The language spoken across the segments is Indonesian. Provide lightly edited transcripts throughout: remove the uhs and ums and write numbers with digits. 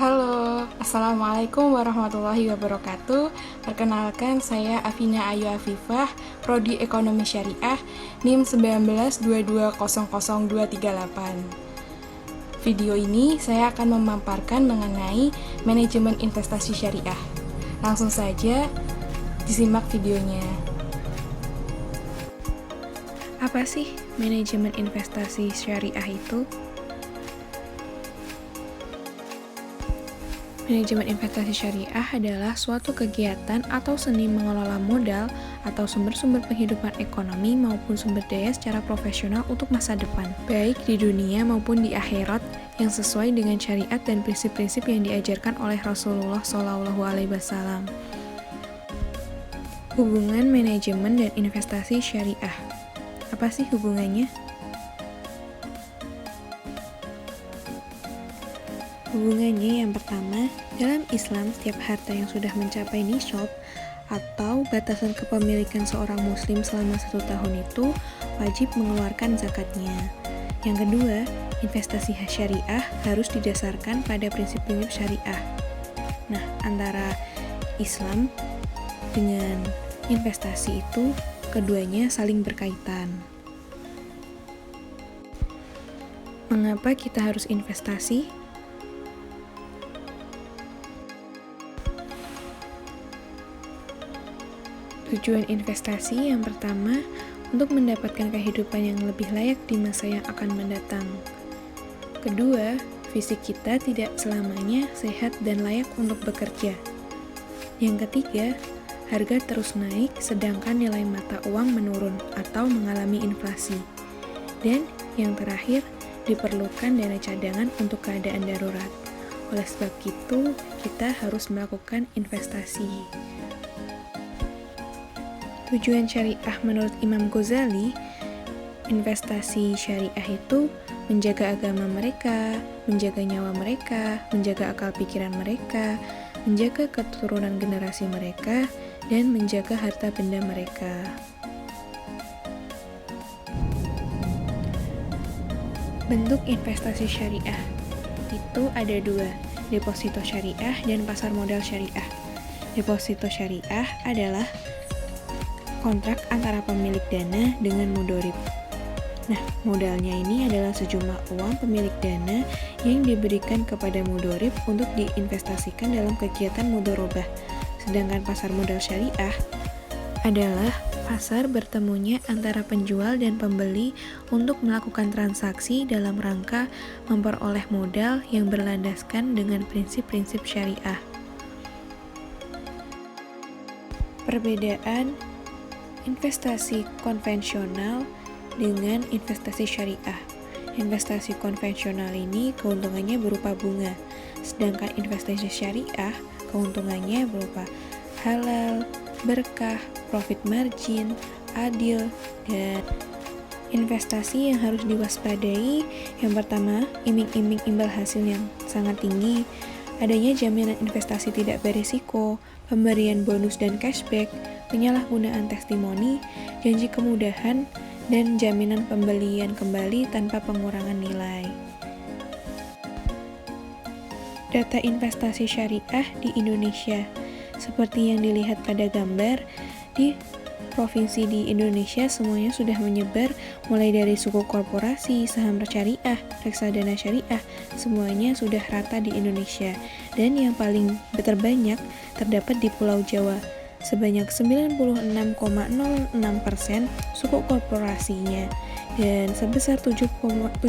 Halo, Assalamualaikum warahmatullahi wabarakatuh. Perkenalkan, saya Afina Ayu Afifah, Prodi Ekonomi Syariah, NIM 1922000238. Video ini saya akan memaparkan mengenai manajemen investasi syariah. Langsung saja disimak videonya. Apa sih manajemen investasi syariah itu? Manajemen investasi syariah adalah suatu kegiatan atau seni mengelola modal atau sumber-sumber penghidupan ekonomi maupun sumber daya secara profesional untuk masa depan, baik di dunia maupun di akhirat, yang sesuai dengan syariat dan prinsip-prinsip yang diajarkan oleh Rasulullah SAW. Hubungan manajemen dan investasi syariah. Apa sih hubungannya? Hubungannya yang pertama, dalam Islam setiap harta yang sudah mencapai nisab atau batasan kepemilikan seorang muslim selama 1 tahun itu wajib mengeluarkan zakatnya. Yang kedua, investasi syariah harus didasarkan pada prinsip-prinsip syariah. Nah, antara Islam dengan investasi itu keduanya saling berkaitan. Mengapa kita harus investasi? Tujuan investasi yang pertama, untuk mendapatkan kehidupan yang lebih layak di masa yang akan mendatang. Kedua, fisik kita tidak selamanya sehat dan layak untuk bekerja. Yang ketiga, harga terus naik sedangkan nilai mata uang menurun atau mengalami inflasi. Dan yang terakhir, diperlukan dana cadangan untuk keadaan darurat. Oleh sebab itu, kita harus melakukan investasi. Tujuan syariah menurut Imam Ghazali, investasi syariah itu menjaga agama mereka, menjaga nyawa mereka, menjaga akal pikiran mereka, menjaga keturunan generasi mereka, dan menjaga harta benda mereka. Bentuk investasi syariah itu ada 2, deposito syariah dan pasar modal syariah. Deposito syariah adalah kontrak antara pemilik dana dengan mudorib. Nah, modalnya ini adalah sejumlah uang pemilik dana yang diberikan kepada mudorib untuk diinvestasikan dalam kegiatan mudorobah. Sedangkan pasar modal syariah adalah pasar bertemunya antara penjual dan pembeli untuk melakukan transaksi dalam rangka memperoleh modal yang berlandaskan dengan prinsip-prinsip syariah. Perbedaan investasi konvensional dengan investasi syariah. Investasi konvensional ini keuntungannya berupa bunga, sedangkan investasi syariah keuntungannya berupa halal, berkah, profit margin, adil, dan investasi yang harus diwaspadai. Yang pertama, iming-iming imbal hasil yang sangat tinggi, adanya jaminan investasi tidak berisiko, pemberian bonus dan cashback, penyalahgunaan testimoni, janji kemudahan, dan jaminan pembelian kembali tanpa pengurangan nilai. Data investasi syariah di Indonesia. Seperti yang dilihat pada gambar, di provinsi di Indonesia semuanya sudah menyebar, mulai dari suku korporasi, saham syariah, reksadana syariah, semuanya sudah rata di Indonesia. Dan yang paling terbanyak terdapat di Pulau Jawa. Sebanyak 96,06% suku korporasinya dan sebesar 79,16%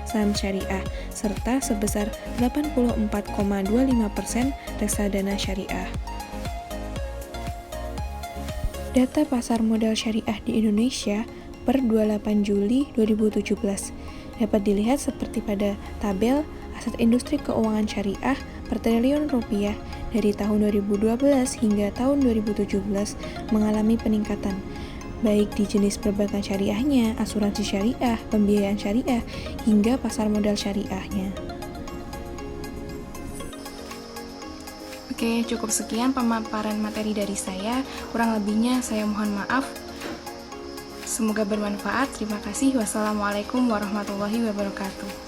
saham syariah serta sebesar 84,25% reksadana syariah. Data pasar modal syariah di Indonesia per 28 Juli 2017 dapat dilihat seperti pada tabel aset industri keuangan syariah per triliun rupiah dari tahun 2012 hingga tahun 2017 mengalami peningkatan, baik di jenis perbankan syariahnya, asuransi syariah, pembiayaan syariah, hingga pasar modal syariahnya. Oke, cukup sekian pemaparan materi dari saya. Kurang lebihnya saya mohon maaf. Semoga bermanfaat. Terima kasih. Wassalamualaikum warahmatullahi wabarakatuh.